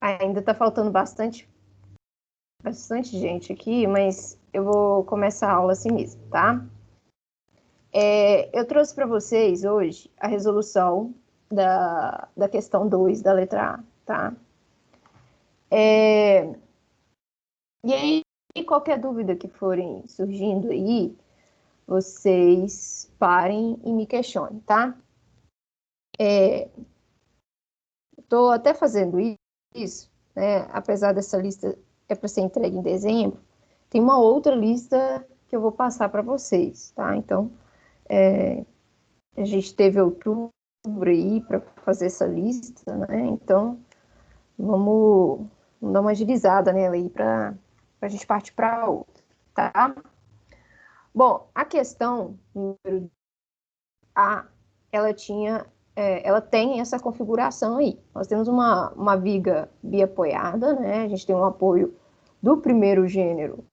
Ainda está faltando bastante gente aqui, mas eu vou começar a aula assim mesmo, tá? Eu trouxe para vocês hoje a resolução da questão 2 da letra A, tá? E aí, qualquer dúvida que forem surgindo aí, vocês parem e me questionem, tá? Estou até fazendo isso, né? Apesar dessa lista é para ser entregue em dezembro, tem uma outra lista que eu vou passar para vocês, tá? Então, a gente teve outubro aí para fazer essa lista, né? Então, vamos dar uma agilizada nela aí para a gente partir para outra, tá? Bom, a questão número A, ela tem essa configuração aí. Nós temos uma viga biapoiada, né? A gente tem um apoio do primeiro gênero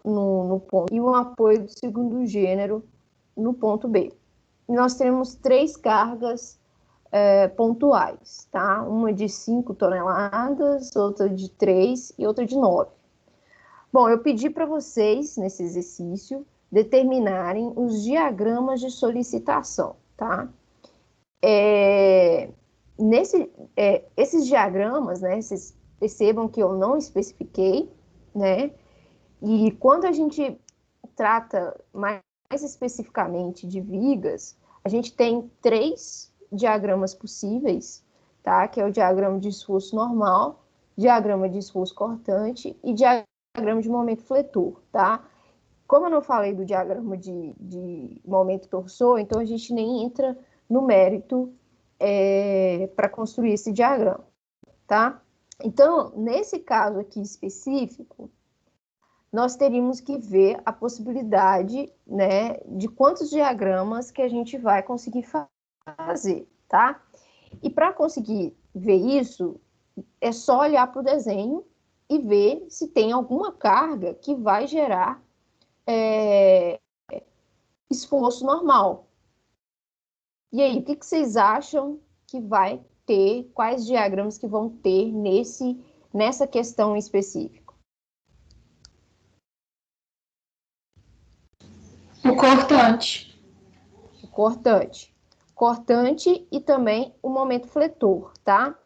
no ponto e um apoio do segundo gênero no ponto B. E nós temos 3 cargas pontuais, tá? Uma de 5 toneladas, outra de 3 e outra de 9. Bom, eu pedi para vocês, nesse exercício, determinarem os diagramas de solicitação, tá? Esses diagramas, né, vocês percebam que eu não especifiquei, né? E quando a gente trata mais especificamente de vigas, a gente tem 3 diagramas possíveis, tá? Que é o diagrama de esforço normal, diagrama de esforço cortante e diagrama de momento fletor, tá? Como eu não falei do diagrama de momento torsor, então a gente nem entra no mérito para construir esse diagrama, tá? Então, nesse caso aqui específico, nós teríamos que ver a possibilidade, né, de quantos diagramas que a gente vai conseguir fazer, tá? E para conseguir ver isso, é só olhar para o desenho e ver se tem alguma carga que vai gerar esforço normal. E aí, o que vocês acham que vai ter, quais diagramas que vão ter nessa questão específica? O cortante. O cortante e também o momento fletor, tá?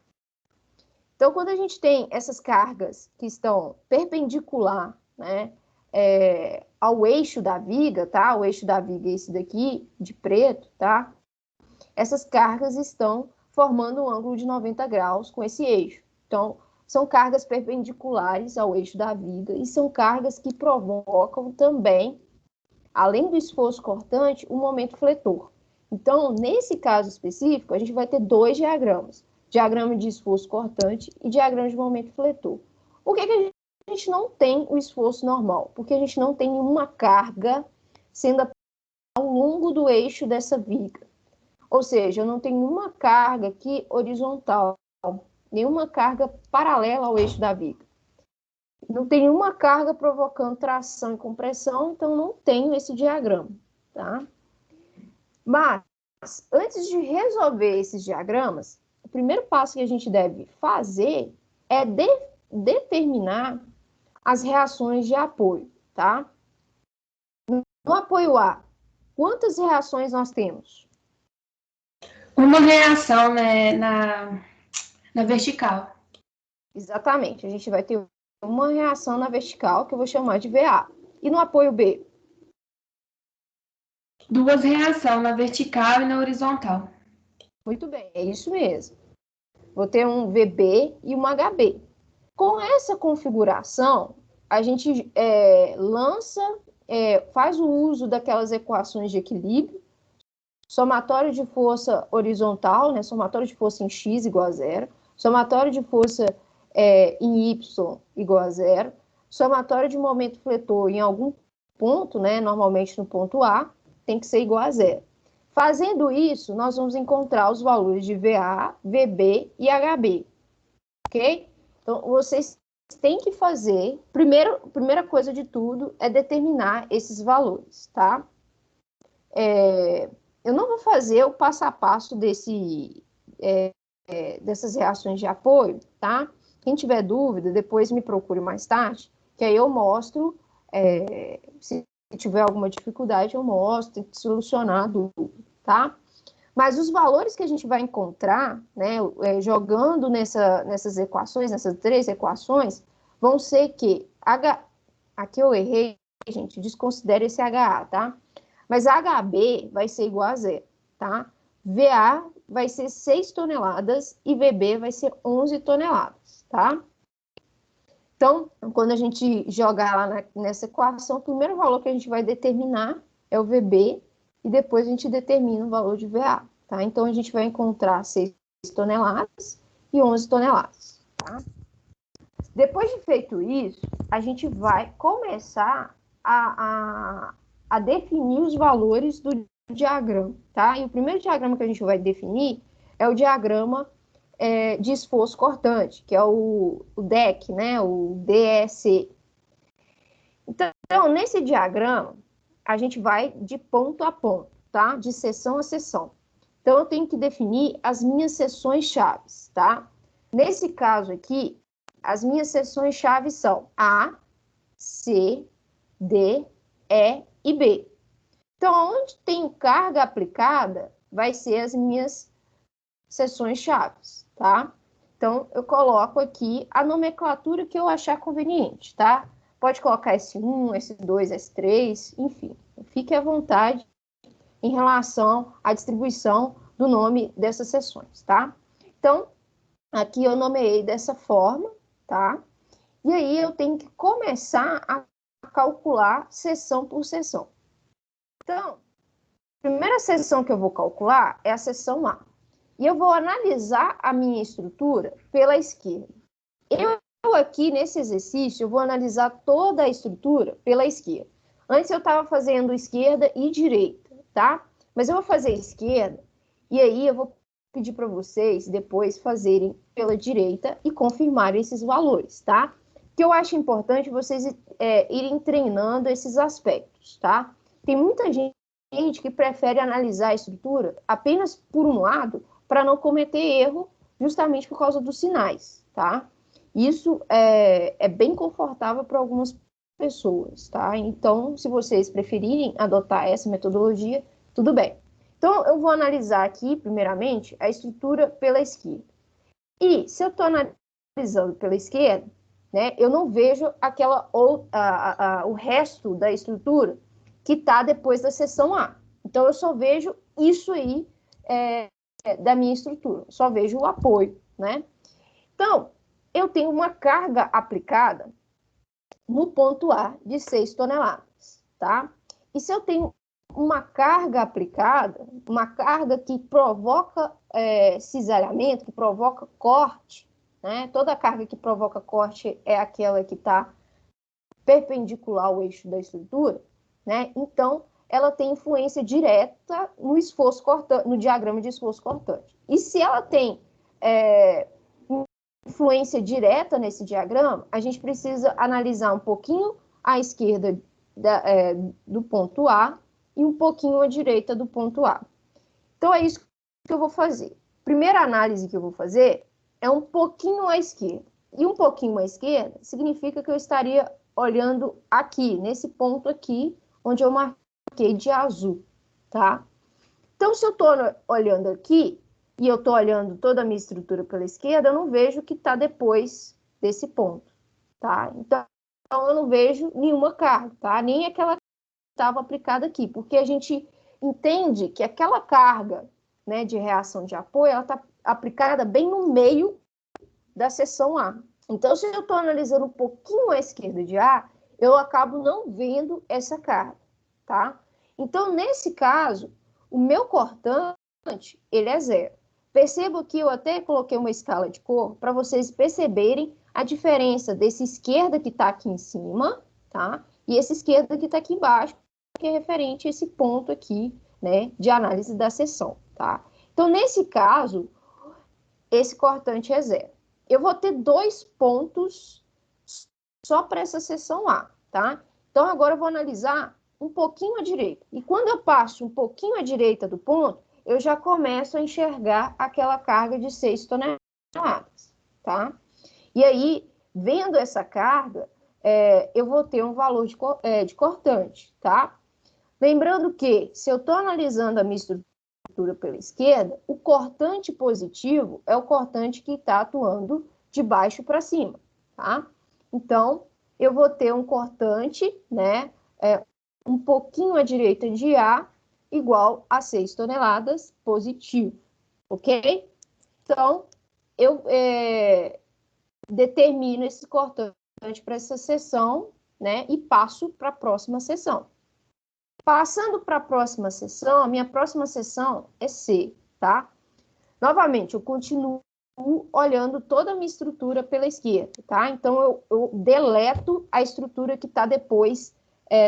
Então, quando a gente tem essas cargas que estão perpendicular, né, ao eixo da viga, tá? O eixo da viga é esse daqui, de preto, tá? Essas cargas estão formando um ângulo de 90 graus com esse eixo. Então, são cargas perpendiculares ao eixo da viga e são cargas que provocam também, além do esforço cortante, um momento fletor. Então, nesse caso específico, a gente vai ter 2 diagramas. Diagrama de esforço cortante e diagrama de momento fletor. Por que a gente não tem o esforço normal? Porque a gente não tem nenhuma carga sendo ao longo do eixo dessa viga. Ou seja, eu não tenho nenhuma carga aqui horizontal, nenhuma carga paralela ao eixo da viga. Não tem nenhuma carga provocando tração e compressão, então não tenho esse diagrama, tá? Mas, antes de resolver esses diagramas, o primeiro passo que a gente deve fazer é determinar as reações de apoio, tá? No apoio A, quantas reações nós temos? Uma reação, né, na vertical. Exatamente, a gente vai ter uma reação na vertical, que eu vou chamar de VA. E no apoio B? 2 reações, na vertical e na horizontal. Muito bem, é isso mesmo. Vou ter um VB e um HB. Com essa configuração, a gente faz o uso daquelas equações de equilíbrio, somatório de força horizontal, né, somatório de força em x igual a 0, somatório de força em y igual a 0, somatório de momento fletor em algum ponto, né, normalmente no ponto A, tem que ser igual a 0. Fazendo isso, nós vamos encontrar os valores de VA, VB e HB, ok? Então, vocês têm que fazer, primeira coisa de tudo é determinar esses valores, tá? Eu não vou fazer o passo a passo dessas reações de apoio, tá? Quem tiver dúvida, depois me procure mais tarde, que aí eu mostro, se tiver alguma dificuldade, eu mostro, tem que solucionar a dúvida, tá? Mas os valores que a gente vai encontrar, né, jogando nessas equações, nessas 3 equações, vão ser que, aqui eu errei, gente, desconsidere esse HA, tá? Mas HB vai ser igual a 0, tá? VA vai ser 6 toneladas e VB vai ser 11 toneladas, tá? Então, quando a gente jogar lá nessa equação, o primeiro valor que a gente vai determinar é o VB e depois a gente determina o valor de VA, tá? Então, a gente vai encontrar 6 toneladas e 11 toneladas, tá? Depois de feito isso, a gente vai começar a definir os valores do diagrama, tá? E o primeiro diagrama que a gente vai definir é o diagrama de esforço cortante, que é o DEC, né? O DEC. Então, nesse diagrama, a gente vai de ponto a ponto, tá? De seção a seção. Então, eu tenho que definir as minhas seções chaves, tá? Nesse caso aqui, as minhas seções chaves são A, C, D, E e B. Então, onde tem carga aplicada, vai ser as minhas seções chaves, tá? Então, eu coloco aqui a nomenclatura que eu achar conveniente, tá? Pode colocar S1, S2, S3, enfim. Fique à vontade em relação à distribuição do nome dessas seções, tá? Então, aqui eu nomeei dessa forma, tá? E aí eu tenho que começar a calcular seção por seção. Então, a primeira seção que eu vou calcular é a seção A. E eu vou analisar a minha estrutura pela esquerda. Eu aqui, nesse exercício, eu vou analisar toda a estrutura pela esquerda. Antes eu estava fazendo esquerda e direita, tá? Mas eu vou fazer esquerda, e aí eu vou pedir para vocês depois fazerem pela direita e confirmarem esses valores, tá? Que eu acho importante vocês irem treinando esses aspectos, tá? Tem muita gente que prefere analisar a estrutura apenas por um lado para não cometer erro justamente por causa dos sinais, tá? Isso é bem confortável para algumas pessoas, tá? Então, se vocês preferirem adotar essa metodologia, tudo bem. Então, eu vou analisar aqui, primeiramente, a estrutura pela esquerda. E, se eu estou analisando pela esquerda, né, eu não vejo o resto da estrutura que está depois da seção A. Então, eu só vejo isso aí da minha estrutura, só vejo o apoio, né? Então, eu tenho uma carga aplicada no ponto A de 6 toneladas, tá? E se eu tenho uma carga aplicada, uma carga que provoca cisalhamento, que provoca corte, né? Toda carga que provoca corte é aquela que está perpendicular ao eixo da estrutura, né? Então, ela tem influência direta no esforço cortante, no diagrama de esforço cortante. E se ela tem influência direta nesse diagrama, a gente precisa analisar um pouquinho à esquerda do ponto A e um pouquinho à direita do ponto A. Então, é isso que eu vou fazer. Primeira análise que eu vou fazer é um pouquinho à esquerda. E um pouquinho à esquerda significa que eu estaria olhando aqui, nesse ponto aqui, onde eu marquei de azul, tá? Então, se eu estou olhando aqui, e eu estou olhando toda a minha estrutura pela esquerda, eu não vejo o que está depois desse ponto, tá? Então, eu não vejo nenhuma carga, tá? Nem aquela que estava aplicada aqui, porque a gente entende que aquela carga, né, de reação de apoio, ela está aplicada bem no meio da seção A. Então, se eu estou analisando um pouquinho à esquerda de A, eu acabo não vendo essa carga, tá? Então, nesse caso, o meu cortante, ele é 0. Percebo que eu até coloquei uma escala de cor para vocês perceberem a diferença desse esquerda que está aqui em cima, tá? E esse esquerda que está aqui embaixo, que é referente a esse ponto aqui, né, de análise da seção, tá? Então, nesse caso, esse cortante é 0. Eu vou ter 2 pontos só para essa seção A, tá? Então, agora eu vou analisar um pouquinho à direita. E quando eu passo um pouquinho à direita do ponto, eu já começo a enxergar aquela carga de 6 toneladas, tá? E aí, vendo essa carga, eu vou ter um valor de cortante, tá? Lembrando que, se eu estou analisando a minha estrutura pela esquerda, o cortante positivo é o cortante que está atuando de baixo para cima, tá? Então, eu vou ter um cortante, né, um pouquinho à direita de A, igual a 6 toneladas positivo, ok? Então, eu determino esse cortante para essa seção, né, e passo para a próxima seção. Passando para a próxima seção, a minha próxima seção é C, tá? Novamente, eu continuo olhando toda a minha estrutura pela esquerda, tá? Então, eu deleto a estrutura que está depois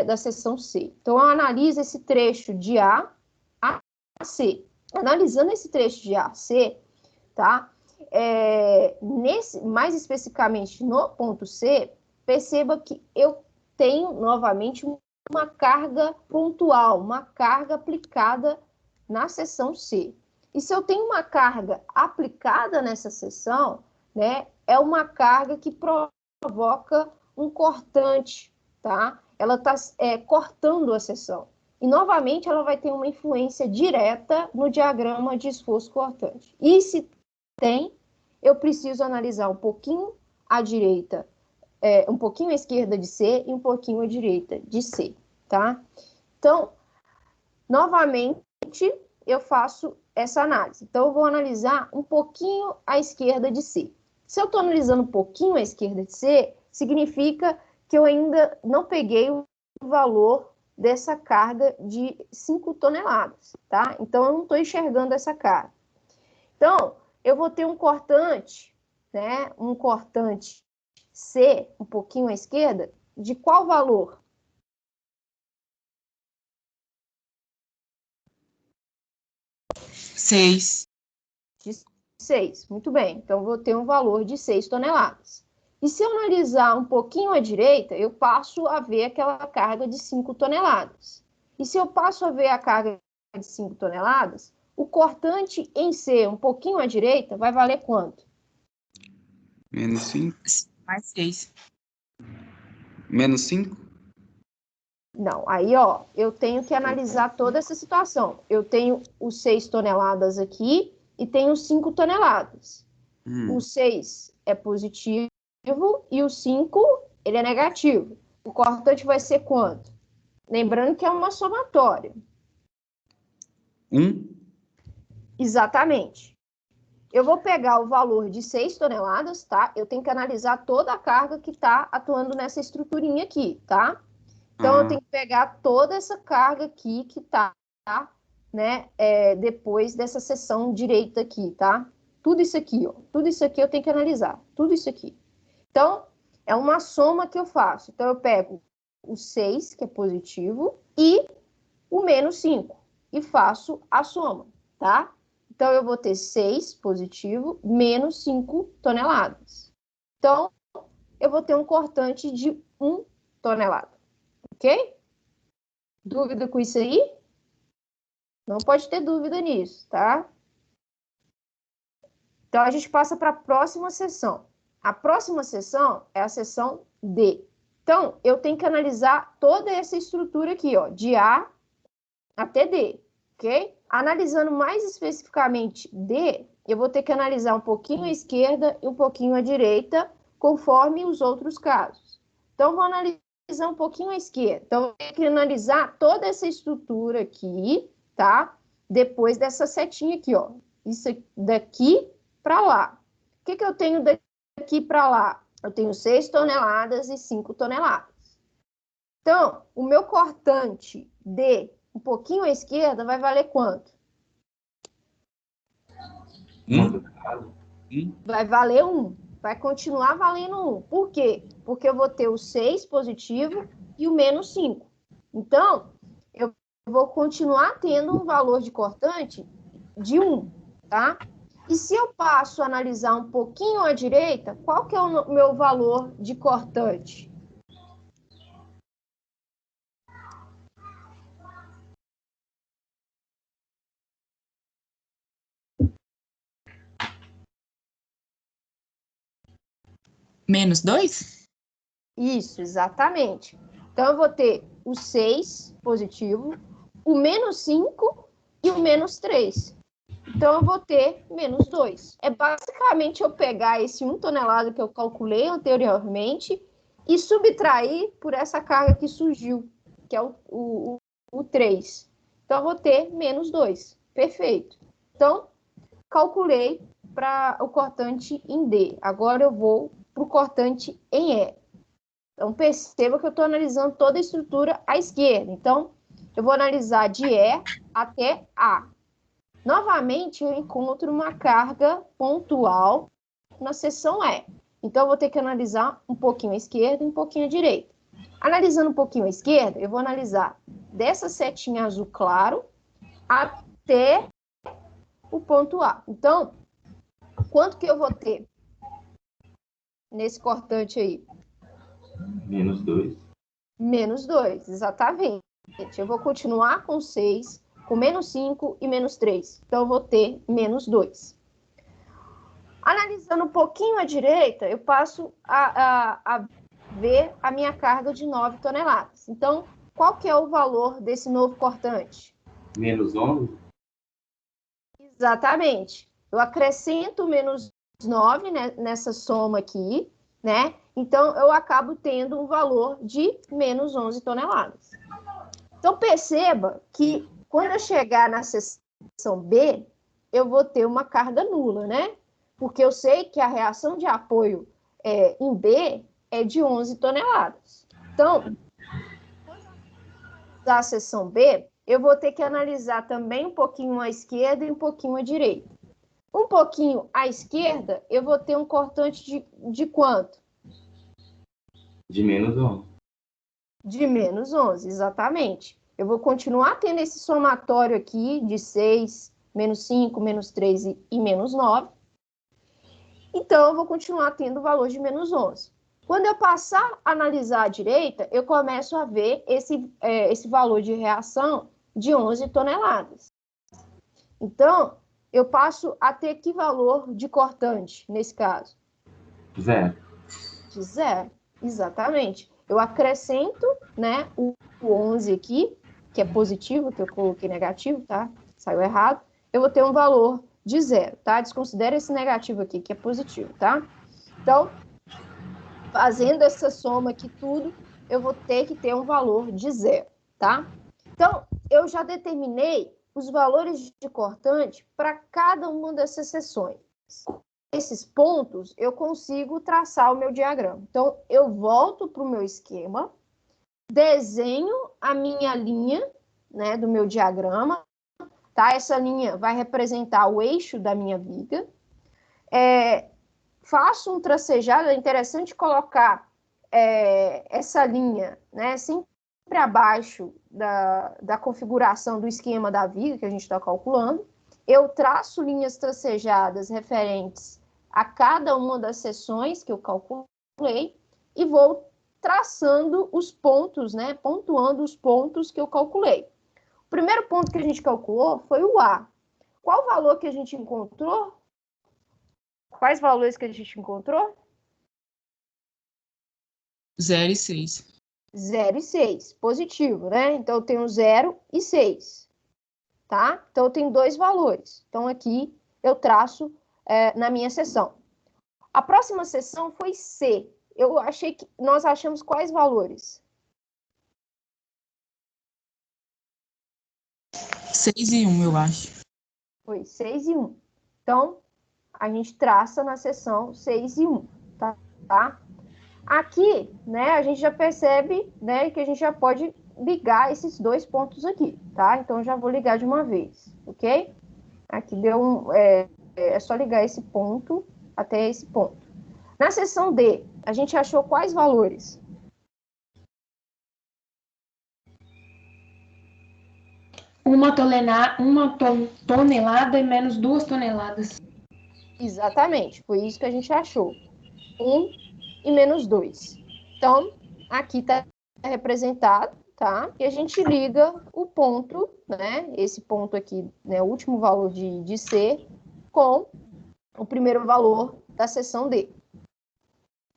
da seção C. Então, eu analiso esse trecho de A a C. Analisando esse trecho de A a C, tá? Mais especificamente no ponto C, perceba que eu tenho novamente uma carga pontual, uma carga aplicada na seção C. E se eu tenho uma carga aplicada nessa seção, né, é uma carga que provoca um cortante, tá? Ela está cortando a seção. E, novamente, ela vai ter uma influência direta no diagrama de esforço cortante. E se tem, eu preciso analisar um pouquinho à direita, um pouquinho à esquerda de C e um pouquinho à direita de C, tá? Então, novamente, eu faço essa análise. Então, eu vou analisar um pouquinho à esquerda de C. Se eu estou analisando um pouquinho à esquerda de C, significa que eu ainda não peguei o valor dessa carga de 5 toneladas, tá? Então, eu não estou enxergando essa carga. Então, eu vou ter um cortante, né? Um cortante C, um pouquinho à esquerda, de qual valor? 6. De 6. Muito bem. Então, eu vou ter um valor de 6 toneladas. E se eu analisar um pouquinho à direita, eu passo a ver aquela carga de 5 toneladas. E se eu passo a ver a carga de 5 toneladas, o cortante em C, um pouquinho à direita, vai valer quanto? Menos 5. Mais 6. Menos 5? Não, aí, ó, eu tenho que analisar toda essa situação. Eu tenho os 6 toneladas aqui e tenho 5 toneladas. O 6 é positivo e o 5, ele é negativo. O cortante vai ser quanto? Lembrando que é uma somatória. 1? Exatamente. Eu vou pegar o valor de 6 toneladas, tá? Eu tenho que analisar toda a carga que está atuando nessa estruturinha aqui, tá? Então, eu tenho que pegar toda essa carga aqui que está, né, depois dessa seção direita aqui, tá? Tudo isso aqui, ó. Tudo isso aqui eu tenho que analisar. Tudo isso aqui. Então, é uma soma que eu faço. Então, eu pego o 6, que é positivo, e o menos 5, e faço a soma, tá? Então, eu vou ter 6 positivo, menos 5 toneladas. Então, eu vou ter um cortante de 1 tonelada. Ok? Dúvida com isso aí? Não pode ter dúvida nisso, tá? Então, a gente passa para a próxima seção. A próxima seção é a seção D. Então, eu tenho que analisar toda essa estrutura aqui, ó, de A até D, ok? Analisando mais especificamente D, eu vou ter que analisar um pouquinho à esquerda e um pouquinho à direita, conforme os outros casos. Então, vou analisar um pouquinho à esquerda. Então, eu tenho que analisar toda essa estrutura aqui, tá? Depois dessa setinha aqui, ó. Isso daqui para lá. O que eu tenho daqui para lá? Eu tenho 6 toneladas e 5 toneladas. Então, o meu cortante D, um pouquinho à esquerda, vai valer quanto? 1? Vai valer 1. Vai continuar valendo 1. Por quê? Porque eu vou ter o 6 positivo e o menos 5. Então, eu vou continuar tendo um valor de cortante de 1, tá? E se eu passo a analisar um pouquinho à direita, qual que é o meu valor de cortante? Menos 2? Isso, exatamente. Então, eu vou ter o 6 positivo, o menos 5 e o menos 3. Então, eu vou ter menos 2. É basicamente eu pegar esse 1 tonelada que eu calculei anteriormente e subtrair por essa carga que surgiu, que é o 3. Então, eu vou ter menos 2. Perfeito. Então, calculei para o cortante em D. Agora eu vou para o cortante em E. Então, perceba que eu estou analisando toda a estrutura à esquerda. Então, eu vou analisar de E até A. Novamente, eu encontro uma carga pontual na seção E. Então, eu vou ter que analisar um pouquinho à esquerda e um pouquinho à direita. Analisando um pouquinho à esquerda, eu vou analisar dessa setinha azul claro até o ponto A. Então, quanto que eu vou ter nesse cortante aí? Menos 2. Menos 2, exatamente. Eu vou continuar com 6, com menos 5 e menos 3. Então, eu vou ter menos 2. Analisando um pouquinho à direita, eu passo a ver a minha carga de 9 toneladas. Então, qual que é o valor desse novo cortante? Menos 11? Exatamente. Eu acrescento menos 9, né, nessa soma aqui, né? Então, eu acabo tendo um valor de menos 11 toneladas. Então, perceba que quando eu chegar na seção B, eu vou ter uma carga nula, né? Porque eu sei que a reação de apoio em B é de 11 toneladas. Então, da seção B, eu vou ter que analisar também um pouquinho à esquerda e um pouquinho à direita. Um pouquinho à esquerda, eu vou ter um cortante de quanto? De menos 11. De menos 11, exatamente. Eu vou continuar tendo esse somatório aqui de 6, menos 5, menos 3 e menos 9. Então, eu vou continuar tendo o valor de menos 11. Quando eu passar a analisar à direita, eu começo a ver esse valor de reação de 11 toneladas. Então, eu passo a ter que valor de cortante, nesse caso? 0. De 0, exatamente. Eu acrescento, né, o 11 aqui, que é positivo, que eu coloquei negativo, tá? Saiu errado. Eu vou ter um valor de 0, tá? Desconsidera esse negativo aqui, que é positivo, tá? Então, fazendo essa soma aqui tudo, eu vou ter que ter um valor de 0, tá? Então, eu já determinei os valores de cortante para cada uma dessas seções. Esses pontos, eu consigo traçar o meu diagrama. Então, eu volto para o meu esquema, desenho a minha linha, né, do meu diagrama, tá? Essa linha vai representar o eixo da minha viga. Faço um tracejado, é interessante colocar essa linha, né, sempre abaixo da configuração do esquema da viga que a gente está calculando. Eu traço linhas tracejadas referentes a cada uma das seções que eu calculei e vou traçando os pontos, né, pontuando os pontos que eu calculei. O primeiro ponto que a gente calculou foi o A. Qual o valor que a gente encontrou? Quais valores que a gente encontrou? 0 e 6. 0 e 6, positivo, né? Então, eu tenho 0 e 6, tá? Então, eu tenho dois valores. Então, aqui eu traço na minha seção. A próxima seção foi C. Nós achamos quais valores? 6 e 1, eu acho. Foi 6 e 1. Então, a gente traça na seção 6 e 1, tá? Aqui, né, a gente já percebe, né, que a gente já pode ligar esses dois pontos aqui, tá? Então, eu já vou ligar de uma vez, ok? Aqui deu é só ligar esse ponto até esse ponto. Na seção D, a gente achou quais valores? Uma tonelada e menos 2 toneladas. Exatamente, foi isso que a gente achou. 1 e menos 2. Então, aqui está representado, tá? E a gente liga o ponto, né? Esse ponto aqui, né? O último valor de C com o primeiro valor da seção D.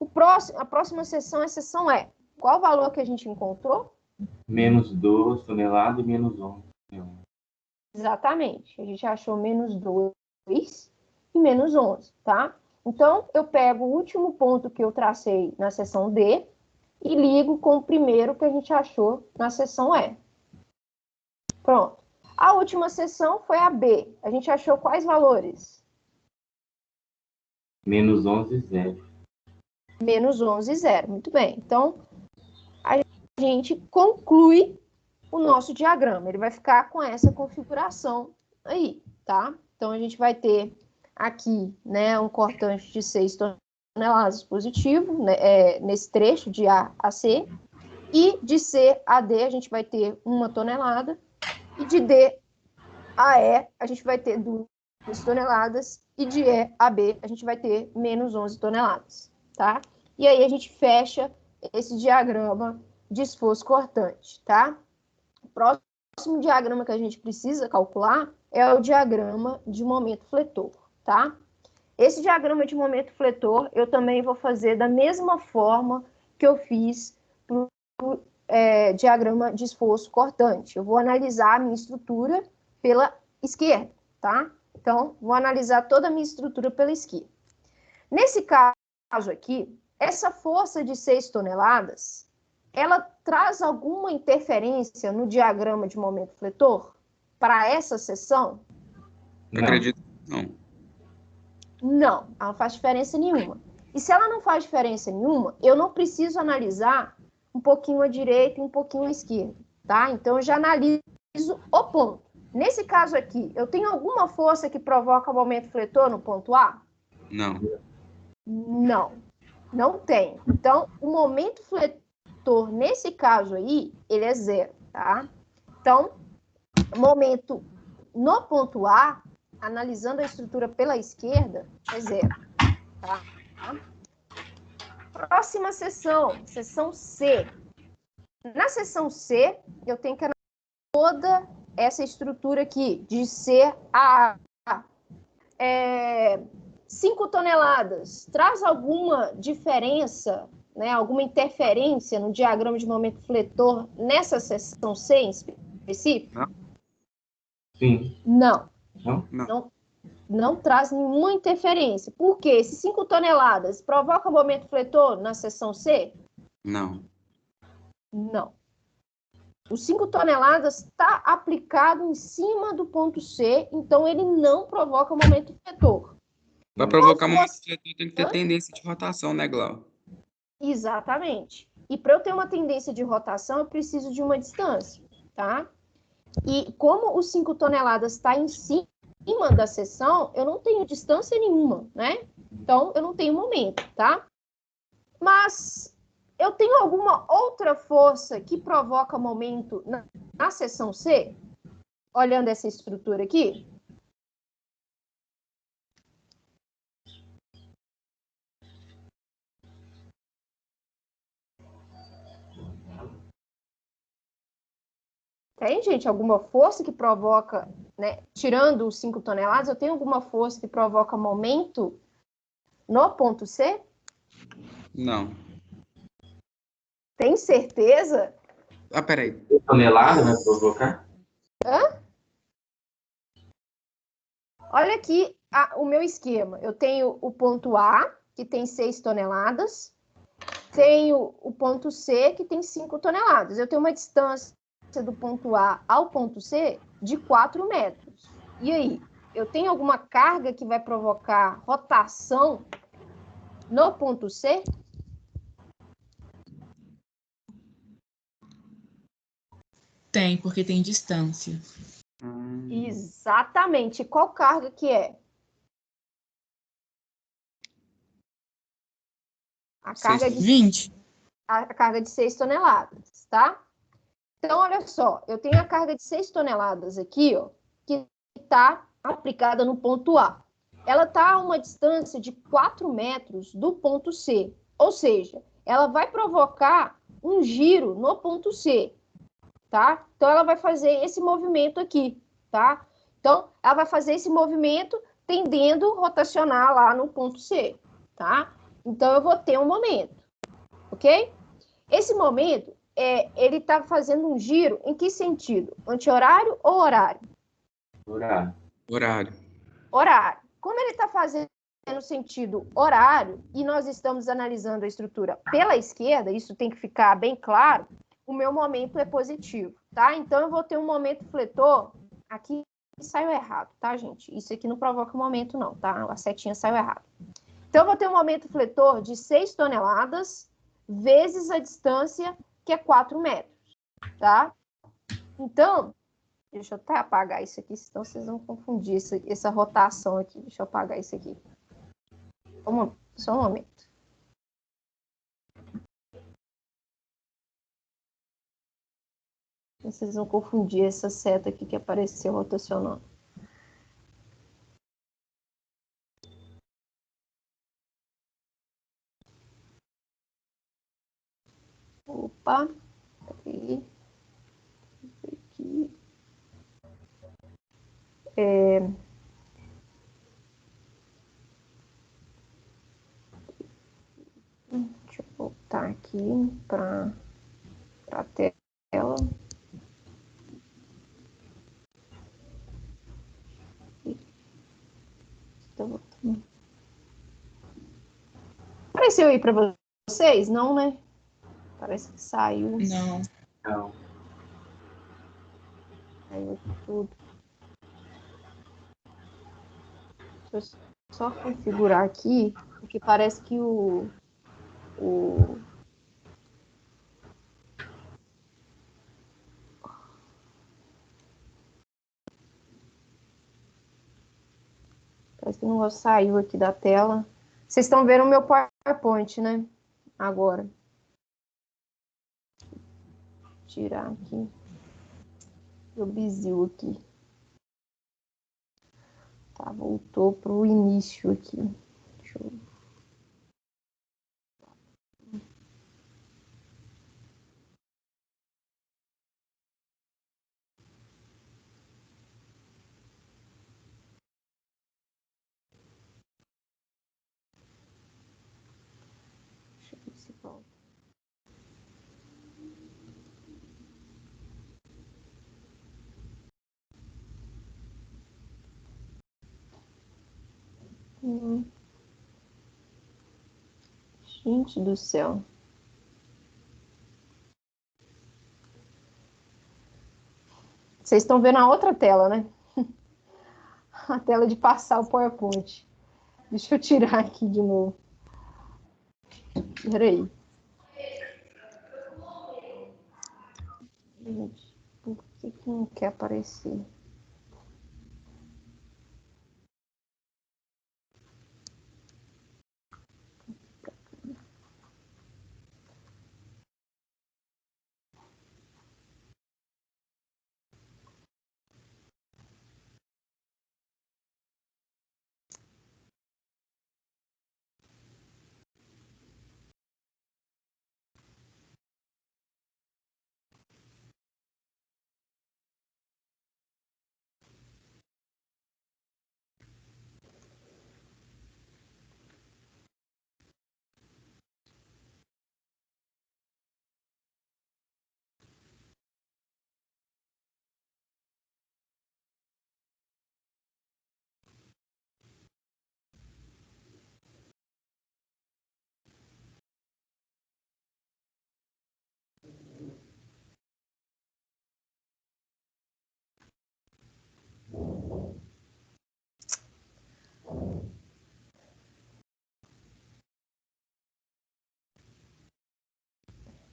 A próxima seção é a seção E. Qual o valor que a gente encontrou? Menos 2 toneladas e menos 11. Exatamente. A gente achou menos 2 e menos 11, tá? Então, eu pego o último ponto que eu tracei na seção D e ligo com o primeiro que a gente achou na seção E. Pronto. A última seção foi a B. A gente achou quais valores? Menos 11 e 0. Menos 11 e 0. Muito bem. Então, a gente conclui o nosso diagrama. Ele vai ficar com essa configuração aí, tá? Então, a gente vai ter aqui, né, um cortante de 6 toneladas positivo, né, nesse trecho de A a C, e de C a D a gente vai ter 1 tonelada, e de D a E a gente vai ter 2 toneladas, e de E a B a gente vai ter menos 11 toneladas, tá? E aí a gente fecha esse diagrama de esforço cortante, tá? O próximo diagrama que a gente precisa calcular é o diagrama de momento fletor, tá? Esse diagrama de momento fletor eu também vou fazer da mesma forma que eu fiz para o diagrama de esforço cortante. Eu vou analisar a minha estrutura pela esquerda, tá? Então, vou analisar toda a minha estrutura pela esquerda. Nesse caso aqui, essa força de 6 toneladas, ela traz alguma interferência no diagrama de momento fletor para essa seção? Não acredito, não. Não, ela não faz diferença nenhuma. E se ela não faz diferença nenhuma, eu não preciso analisar um pouquinho à direita e um pouquinho à esquerda, tá? Então, eu já analiso o ponto. Nesse caso aqui, eu tenho alguma força que provoca momento fletor no ponto A? Não. Não, não tem. Então, o momento fletor, nesse caso aí, ele é 0, tá? Então, momento no ponto A, analisando a estrutura pela esquerda, é 0, tá? Próxima seção, seção C. Na seção C, eu tenho que analisar toda essa estrutura aqui, de C a A. 5 toneladas, traz alguma diferença, né, alguma interferência no diagrama de momento fletor nessa seção C em específico? Não. Sim. Não. Não. Não traz nenhuma interferência. Por quê? Esses 5 toneladas provoca momento fletor na seção C? Não. Não. Os 5 toneladas está aplicado em cima do ponto C, então ele não provoca momento fletor. Para provocar momento fletor tem que ter tendência de rotação, né, Glau? Exatamente. E para eu ter uma tendência de rotação, eu preciso de uma distância, tá? E como os 5 toneladas está em cima da seção, eu não tenho distância nenhuma, né? Então, eu não tenho momento, tá? Mas eu tenho alguma outra força que provoca momento na seção C? Olhando essa estrutura aqui? Tem, gente, alguma força que provoca, né? Tirando os 5 toneladas, eu tenho alguma força que provoca momento no ponto C? Não. Tem certeza? Ah, peraí. 6 toneladas vai provocar? Hã? Olha aqui o meu esquema. Eu tenho o ponto A, que tem 6 toneladas. Tenho o ponto C, que tem 5 toneladas. Eu tenho uma distância do ponto A ao ponto C de 4 metros. E aí? Eu tenho alguma carga que vai provocar rotação no ponto C? Tem, porque tem distância. Exatamente. Qual carga que é? A carga de 20. a carga de 6 toneladas, tá? Então, olha só, eu tenho a carga de 6 toneladas aqui, ó, que está aplicada no ponto A. Ela está a uma distância de 4 metros do ponto C, ou seja, ela vai provocar um giro no ponto C, tá? Então, ela vai fazer esse movimento aqui, tá? Então, ela vai fazer esse movimento tendendo a rotacionar lá no ponto C, tá? Então, eu vou ter um momento, ok? Esse momento, ele está fazendo um giro em que sentido? Anti-horário ou horário? Horário. Horário. Horário. Como ele está fazendo no sentido horário, e nós estamos analisando a estrutura pela esquerda, isso tem que ficar bem claro, o meu momento é positivo, tá? Então, eu vou ter um momento fletor, aqui saiu errado, tá, gente? Isso aqui não provoca momento, não, tá? A setinha saiu errado. Então, eu vou ter um momento fletor de 6 toneladas vezes a distância, que é 4 metros, tá? Então, deixa eu até apagar isso aqui, senão vocês vão confundir essa rotação aqui. Deixa eu apagar isso aqui. Só um momento. Vocês vão confundir essa seta aqui que apareceu rotacionando. Opa, aqui. Deixa eu voltar aqui para a tela. Apareceu aí para vocês? Não, né? Parece que saiu. Não. Não. Saiu tudo. Deixa eu só configurar aqui, porque parece que parece que o negócio saiu aqui da tela. Vocês estão vendo o meu PowerPoint, né? Agora. Vou tirar aqui. O bizil aqui. Tá, voltou pro início aqui. Deixa eu... Deixa eu ver se volta. Gente do céu. Vocês estão vendo a outra tela, né? A tela de passar o PowerPoint. Deixa eu tirar aqui de novo. Peraí. Gente, por que não quer aparecer?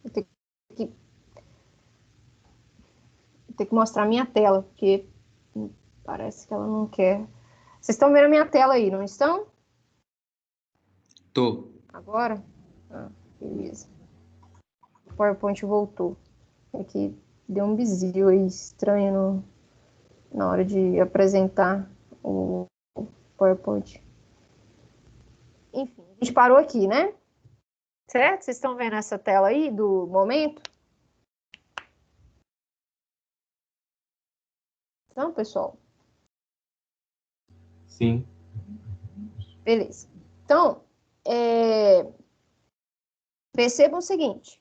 Vou ter que mostrar a minha tela, porque parece que ela não quer. Vocês estão vendo a minha tela aí, não estão? Tô. Agora? Ah, beleza. O PowerPoint voltou. É que deu um bizil aí estranho na hora de apresentar o PowerPoint. Enfim, a gente parou aqui, né? Certo? Vocês estão vendo essa tela aí do momento? Então, pessoal? Sim. Beleza. Então, percebam o seguinte,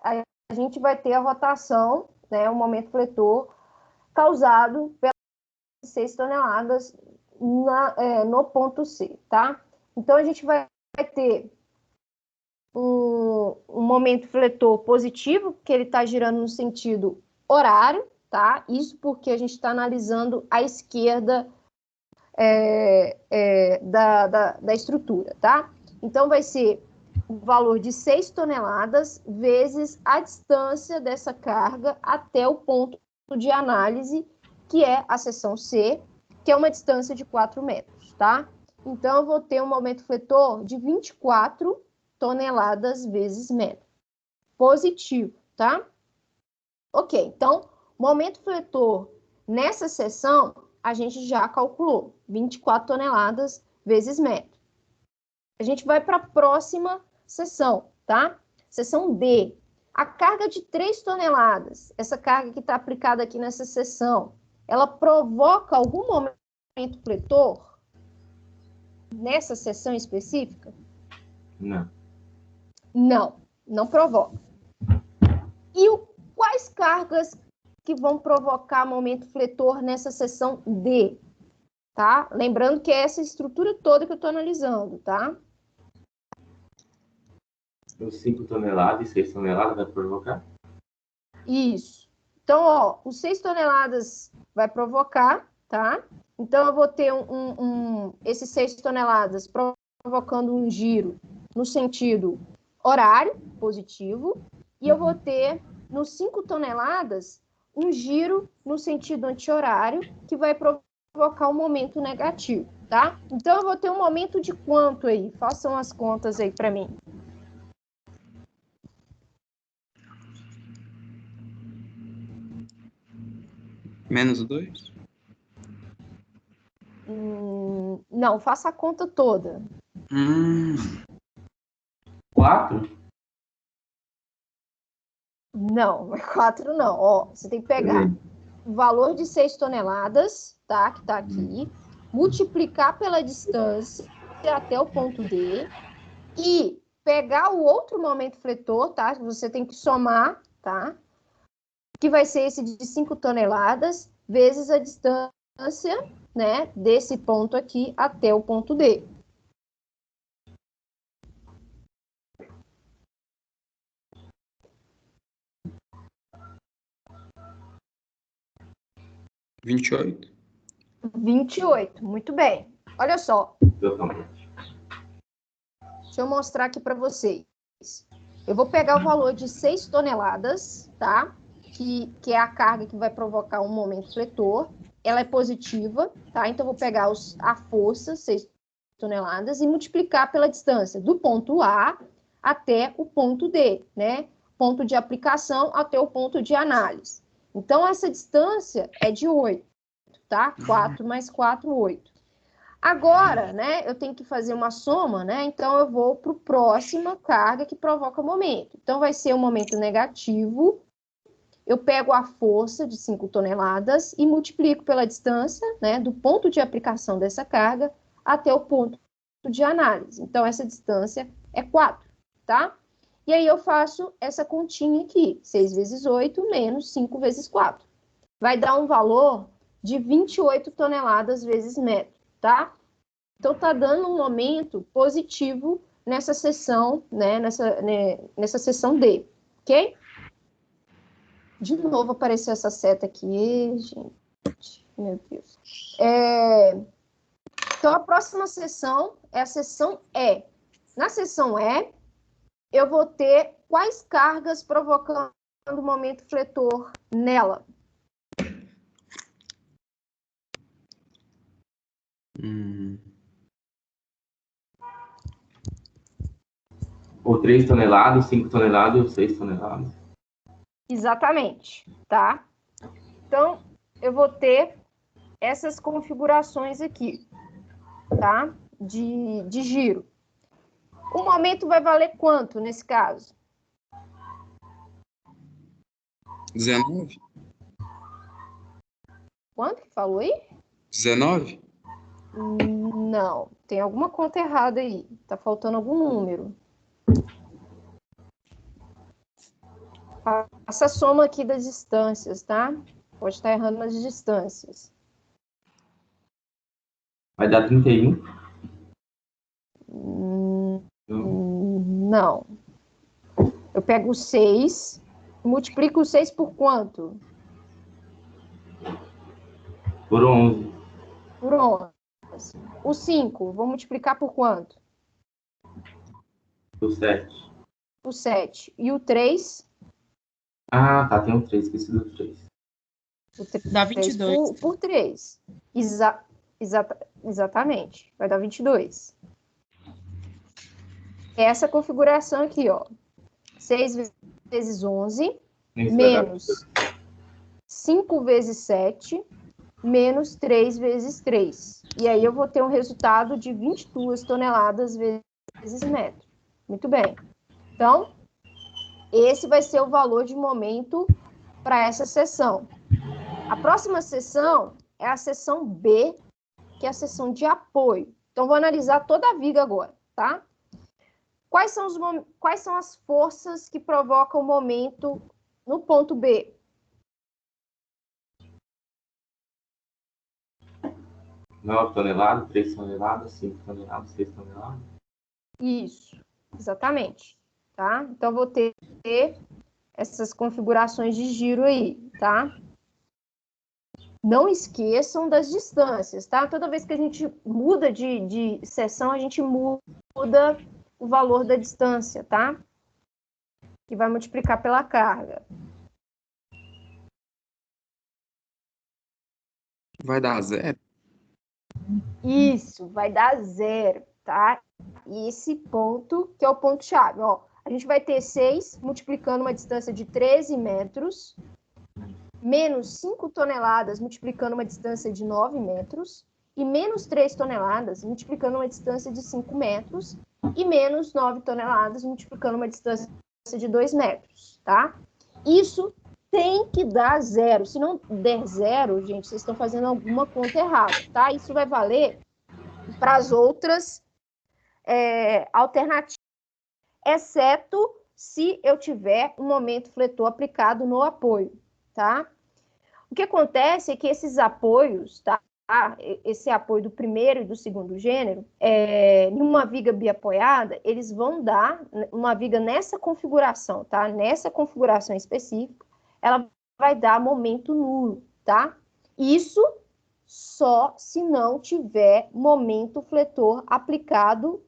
a gente vai ter a rotação, né, o momento fletor causado pelas 6 toneladas no ponto C, tá? Então, a gente vai ter um momento fletor positivo, que ele está girando no sentido horário, tá? Isso porque a gente está analisando a esquerda da estrutura, tá? Então, vai ser o valor de 6 toneladas vezes a distância dessa carga até o ponto de análise, que é a seção C, que é uma distância de 4 metros, tá? Então, eu vou ter um momento fletor de 24 toneladas vezes metro. Positivo, tá? Ok, então, momento fletor nessa seção, a gente já calculou 24 toneladas vezes metro. A gente vai para a próxima seção, tá? Seção D. A carga de 3 toneladas, essa carga que está aplicada aqui nessa seção, ela provoca algum momento fletor nessa seção específica? Não. Não, não provoca. E quais cargas que vão provocar momento fletor nessa seção D? Tá? Lembrando que é essa estrutura toda que eu estou analisando, tá? Os 5 toneladas e 6 toneladas vai provocar? Isso. Então, ó, os 6 toneladas vai provocar, tá? Então, eu vou ter esses 6 toneladas provocando um giro no sentido horário, positivo, e eu vou ter, nos 5 toneladas, um giro no sentido anti-horário, que vai provocar um momento negativo, tá? Então, eu vou ter um momento de quanto aí? Façam as contas aí para mim. Menos 2? Não, faça a conta toda. 4? Não, 4 não. Ó, você tem que pegar o valor de 6 toneladas, tá? Que tá aqui, multiplicar pela distância até o ponto D e pegar o outro momento fletor, tá? Você tem que somar, tá? Que vai ser esse de 5 toneladas vezes a distância, né, desse ponto aqui até o ponto D. $28. 28, muito bem. Olha só. Totalmente. Deixa eu mostrar aqui para vocês. Eu vou pegar o valor de 6 toneladas, tá? Que é a carga que vai provocar um momento fletor. Ela é positiva, tá? Então, eu vou pegar a força, 6 toneladas, e multiplicar pela distância do ponto A até o ponto D, né? Ponto de aplicação até o ponto de análise. Então, essa distância é de 8, tá? 4 mais 4, 8. Agora, né, eu tenho que fazer uma soma, né? Então, eu vou para a próxima carga que provoca o momento. Então, vai ser um momento negativo. Eu pego a força de 5 toneladas e multiplico pela distância, né, do ponto de aplicação dessa carga até o ponto de análise. Então, essa distância é 4, tá? E aí, eu faço essa continha aqui. 6 vezes 8 menos 5 vezes 4. Vai dar um valor de 28 toneladas vezes metro, tá? Então, tá dando um momento positivo nessa seção, né, nessa seção D, ok? De novo apareceu essa seta aqui, gente, meu Deus. Então, a próxima seção é a seção E. Na seção E, eu vou ter quais cargas provocando o momento fletor nela? Ou 3 toneladas, 5 toneladas ou 6 toneladas. Exatamente, tá? Então, eu vou ter essas configurações aqui, tá? De giro. O momento vai valer quanto nesse caso? 19? Quanto que falou aí? 19? Não, tem alguma conta errada aí. Tá faltando algum número. Faça a soma aqui das distâncias, tá? Pode estar errando nas distâncias. Vai dar 31? Não. Eu pego o 6, multiplico o 6 por quanto? Por 11. Por 11. O 5, vou multiplicar por quanto? Por 7. Por 7. E o 3? Ah, tá, tem um 3, esqueci do 3. Dá 22. Por 3. Exatamente. Vai dar 22. Essa configuração aqui, ó. 6 vezes 11, menos 5 vezes 7, menos 3 vezes 3. E aí eu vou ter um resultado de 22 toneladas vezes metro. Muito bem. Então, esse vai ser o valor de momento para essa seção. A próxima seção é a seção B, que é a seção de apoio. Então, vou analisar toda a viga agora, tá? Quais são as forças que provocam o momento no ponto B? Não, tonelada, 3 toneladas, 5 toneladas, 6 toneladas. Isso, exatamente. Tá? Então, vou ter essas configurações de giro aí, tá? Não esqueçam das distâncias, tá? Toda vez que a gente muda de seção, a gente muda o valor da distância, tá? Que vai multiplicar pela carga. Vai dar 0? Isso, vai dar 0, tá? E esse ponto, que é o ponto-chave, ó. A gente vai ter 6 multiplicando uma distância de 13 metros, menos 5 toneladas multiplicando uma distância de 9 metros, e menos 3 toneladas multiplicando uma distância de 5 metros, e menos 9 toneladas multiplicando uma distância de 2 metros, tá? Isso tem que dar 0. Se não der 0, gente, vocês estão fazendo alguma conta errada, tá? Isso vai valer para as outras alternativas, exceto se eu tiver um momento fletor aplicado no apoio, tá? O que acontece é que esses apoios, tá? Esse apoio do primeiro e do segundo gênero, numa viga biapoiada, eles vão dar uma viga nessa configuração, tá? Nessa configuração específica, ela vai dar momento nulo, tá? Isso só se não tiver momento fletor aplicado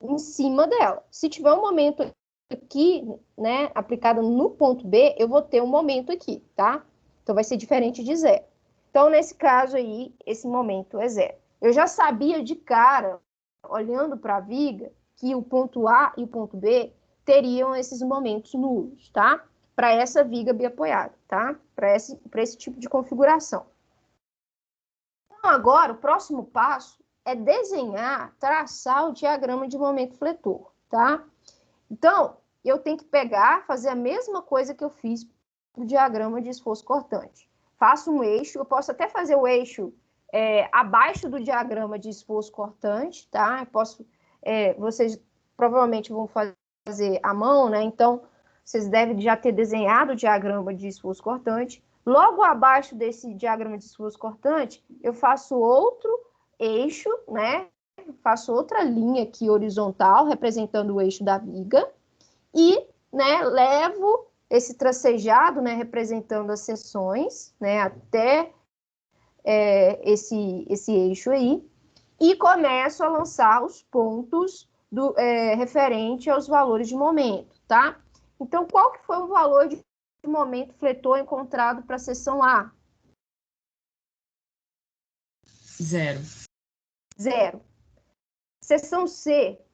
em cima dela. Se tiver um momento aqui, né, aplicado no ponto B, eu vou ter um momento aqui, tá? Então, vai ser diferente de 0. Então, nesse caso aí, esse momento é 0. Eu já sabia de cara, olhando para a viga, que o ponto A e o ponto B teriam esses momentos nulos, tá? Para essa viga biapoiada, tá? Para esse tipo de configuração. Então, agora, o próximo passo é desenhar, traçar o diagrama de momento fletor, tá? Então, eu tenho que pegar, fazer a mesma coisa que eu fiz para o diagrama de esforço cortante. Faço um eixo, eu posso até fazer o eixo abaixo do diagrama de esforço cortante, tá? Eu posso, vocês provavelmente vão fazer à mão, né? Então, vocês devem já ter desenhado o diagrama de esforço cortante. Logo abaixo desse diagrama de esforço cortante, eu faço outro eixo, né? Faço outra linha aqui horizontal, representando o eixo da viga, e, né, levo esse tracejado, né, representando as seções, né, até esse eixo aí, e começo a lançar os pontos referente aos valores de momento, tá? Então, qual que foi o valor de momento fletor encontrado para a seção A? 0. 0. Seção C. —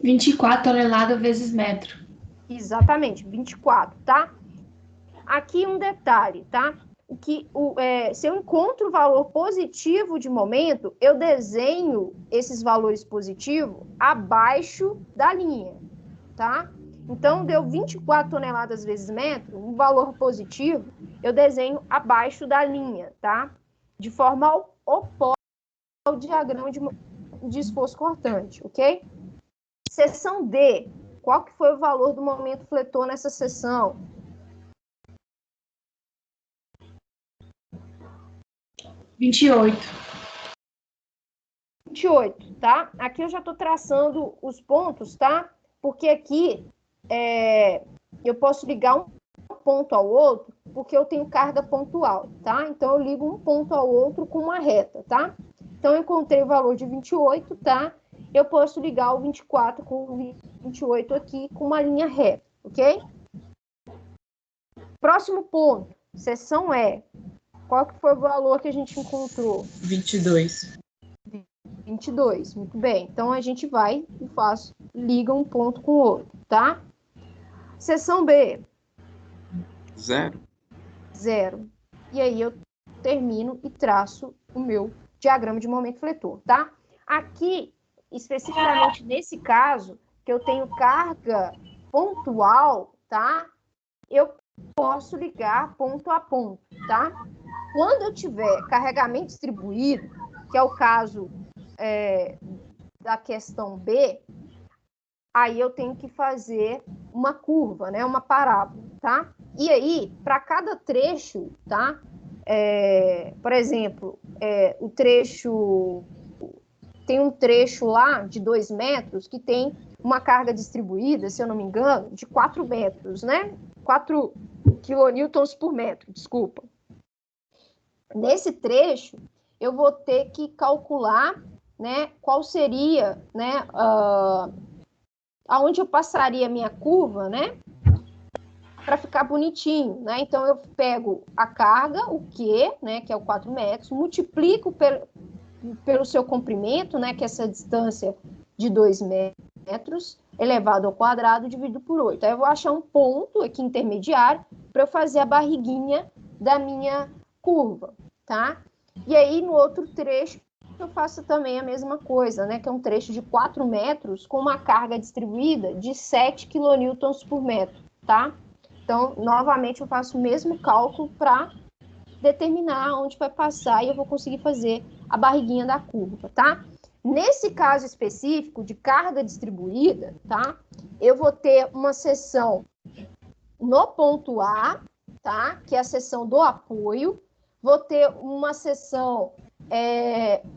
24 toneladas vezes metro. Exatamente, 24, tá? Aqui um detalhe, tá? Se eu encontro o valor positivo de momento, eu desenho esses valores positivos abaixo da linha, tá? Então, deu 24 toneladas vezes metro, um valor positivo, eu desenho abaixo da linha, tá? De forma oposta ao diagrama de esforço cortante, ok? Seção D, qual que foi o valor do momento fletor nessa seção? 28. 28, tá? Aqui eu já estou traçando os pontos, tá? Porque aqui eu posso ligar um ponto ao outro, porque eu tenho carga pontual, tá? Então, eu ligo um ponto ao outro com uma reta, tá? Então, eu encontrei o valor de 28, tá? Eu posso ligar o 24 com o 28 aqui com uma linha reta, ok? Próximo ponto, seção E. Qual que foi o valor que a gente encontrou? 22. 22, muito bem. Então, a gente vai e liga um ponto com o outro, tá? Seção B. 0. 0. E aí, eu termino e traço o meu diagrama de momento fletor, tá? Aqui, especificamente nesse caso, que eu tenho carga pontual, tá? Eu posso ligar ponto a ponto, tá? Quando eu tiver carregamento distribuído, que é o caso da questão B, aí eu tenho que fazer uma curva, né? Uma parábola, tá? E aí, para cada trecho, tá? Por exemplo, o trecho... Tem um trecho lá de 2 metros que tem uma carga distribuída, se eu não me engano, de 4 metros, né? 4 quilonewtons por metro, desculpa. Nesse trecho, eu vou ter que calcular, né, qual seria, né, aonde eu passaria a minha curva, né, para ficar bonitinho, né? Então, eu pego a carga, o Q, né, que é o 4 metros, multiplico pelo seu comprimento, né, que é essa distância de 2 metros, elevado ao quadrado, dividido por 8. Aí eu vou achar um ponto aqui intermediário para eu fazer a barriguinha da minha curva, tá? E aí, no outro trecho, eu faço também a mesma coisa, né, que é um trecho de 4 metros com uma carga distribuída de 7 quilonewtons por metro, tá? Então, novamente, eu faço o mesmo cálculo para determinar onde vai passar e eu vou conseguir fazer a barriguinha da curva, tá? Nesse caso específico de carga distribuída, tá? Eu vou ter uma seção no ponto A, tá? Que é a seção do apoio. Vou ter uma seção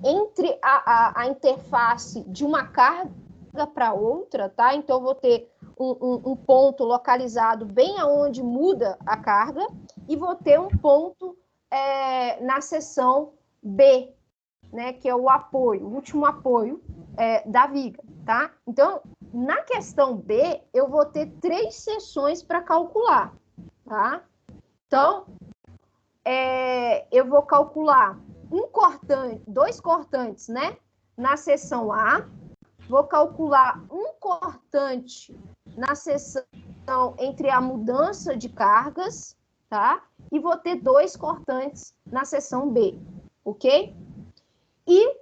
entre a interface de uma carga para outra, tá? Então, eu vou ter um ponto localizado bem aonde muda a carga e vou ter um ponto na seção B, né, que é o apoio, o último apoio da viga, tá? Então, na questão B, eu vou ter 3 seções para calcular, tá? Então, eu vou calcular 2 cortantes, né, na seção A, vou calcular um cortante na seção entre a mudança de cargas, tá? E vou ter 2 cortantes na seção B, ok? E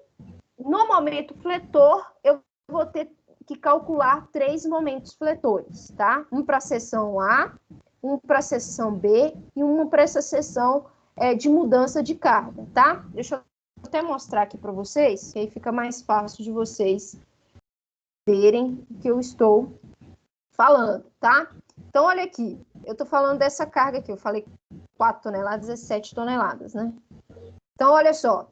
no momento fletor, eu vou ter que calcular 3 momentos fletores, tá? Um para a seção A, um para a seção B e um para essa seção de mudança de carga, tá? Deixa eu até mostrar aqui para vocês, que aí fica mais fácil de vocês verem o que eu estou falando, tá? Então, olha aqui, eu estou falando dessa carga aqui, eu falei 4 toneladas é 7 toneladas, né? Então, olha só,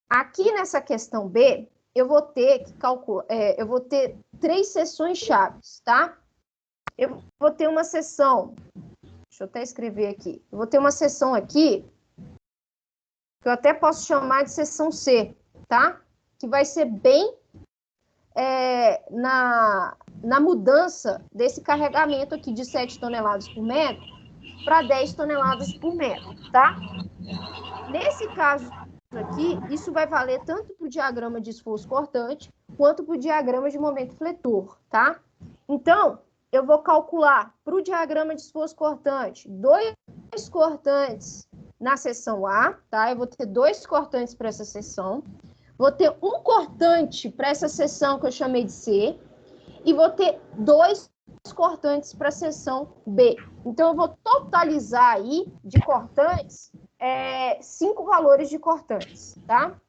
aqui nessa questão B, eu vou ter que calcular, eu vou ter 3 seções chaves, tá? Eu vou ter uma seção, deixa eu até escrever aqui, eu vou ter uma seção aqui, que eu até posso chamar de seção C, tá? Que vai ser bem na mudança desse carregamento aqui de 7 toneladas por metro para 10 toneladas por metro, tá? Nesse caso aqui, isso vai valer tanto para o diagrama de esforço cortante quanto para o diagrama de momento fletor, tá? Então, eu vou calcular para o diagrama de esforço cortante 2 cortantes na seção A, tá? Eu vou ter 2 cortantes para essa seção. Vou ter um cortante para essa seção que eu chamei de C, e vou ter 2 cortantes para a seção B. Então, eu vou totalizar aí de cortantes 5 valores de cortantes, tá?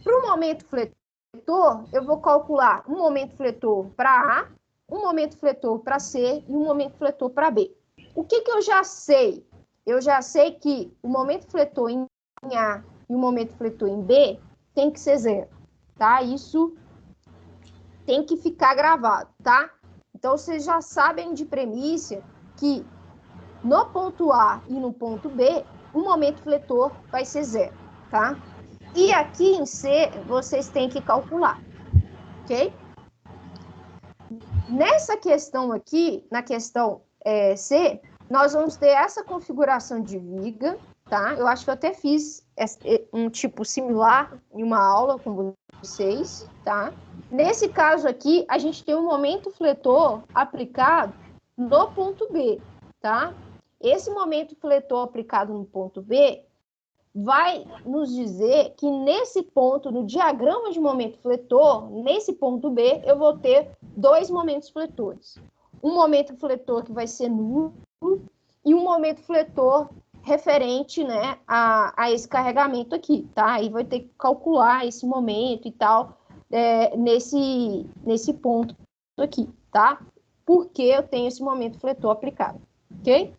Para o momento fletor, eu vou calcular um momento fletor para A, um momento fletor para C e um momento fletor para B. O que eu já sei? Eu já sei que o momento fletor em A e o momento fletor em B tem que ser 0, tá? Isso tem que ficar gravado, tá? Então, vocês já sabem de premissa que no ponto A e no ponto B, o momento fletor vai ser 0, tá? E aqui em C, vocês têm que calcular, ok? Nessa questão aqui, na questão C, nós vamos ter essa configuração de viga, tá? Eu acho que eu até fiz um tipo similar em uma aula com vocês, tá? Nesse caso aqui, a gente tem um momento fletor aplicado no ponto B, tá? Esse momento fletor aplicado no ponto B vai nos dizer que nesse ponto, no diagrama de momento fletor, nesse ponto B, eu vou ter 2 momentos fletores. Um momento fletor que vai ser nulo e um momento fletor referente, né, a esse carregamento aqui, tá? Aí vai ter que calcular esse momento e tal, nesse ponto aqui, tá? Porque eu tenho esse momento fletor aplicado, ok?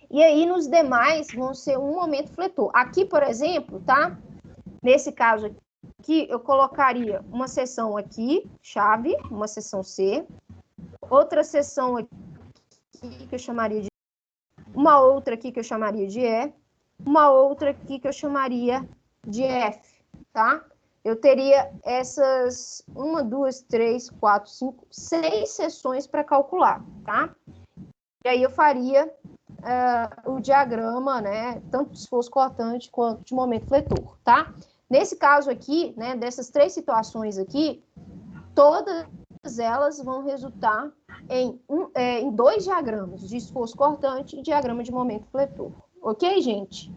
E aí, nos demais, vão ser um momento fletor. Aqui, por exemplo, tá? Nesse caso aqui, eu colocaria uma seção aqui, chave, uma seção C, outra seção aqui que eu chamaria de uma outra aqui que eu chamaria de E, uma outra aqui que eu chamaria de F, tá? Eu teria essas 1, 2, 3, 4, 5, 6 seções para calcular, tá? E aí eu faria o diagrama, né, tanto de esforço cortante quanto de momento fletor, tá? Nesse caso aqui, né, dessas 3 situações aqui, todas elas vão resultar em 2 diagramas de esforço cortante e diagrama de momento fletor. Ok, gente?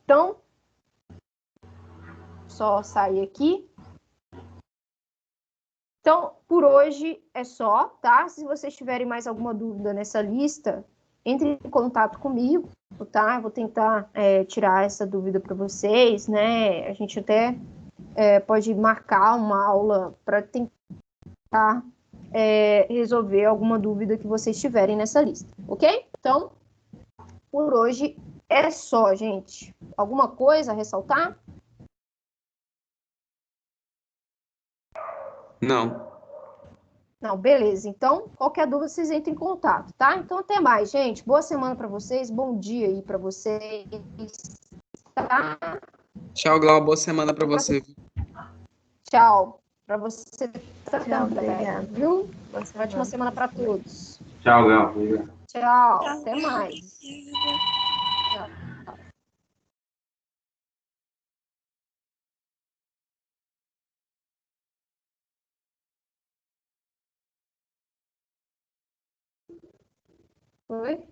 Então, só sair aqui. Então, por hoje é só, tá? Se vocês tiverem mais alguma dúvida nessa lista, entre em contato comigo, tá? Eu vou tentar tirar essa dúvida para vocês, né? A gente até pode marcar uma aula para tentar resolver alguma dúvida que vocês tiverem nessa lista, ok? Então, por hoje é só, gente. Alguma coisa a ressaltar? Não. Não, beleza. Então, qualquer dúvida, vocês entrem em contato, tá? Então, até mais, gente. Boa semana para vocês. Bom dia aí para vocês. Tá? Tchau, Glau. Boa semana para você. Tchau. Para você também, obrigada. viu? Ótima semana para todos. Tchau, Gal. Tchau. Até mais. Tchau. Oi?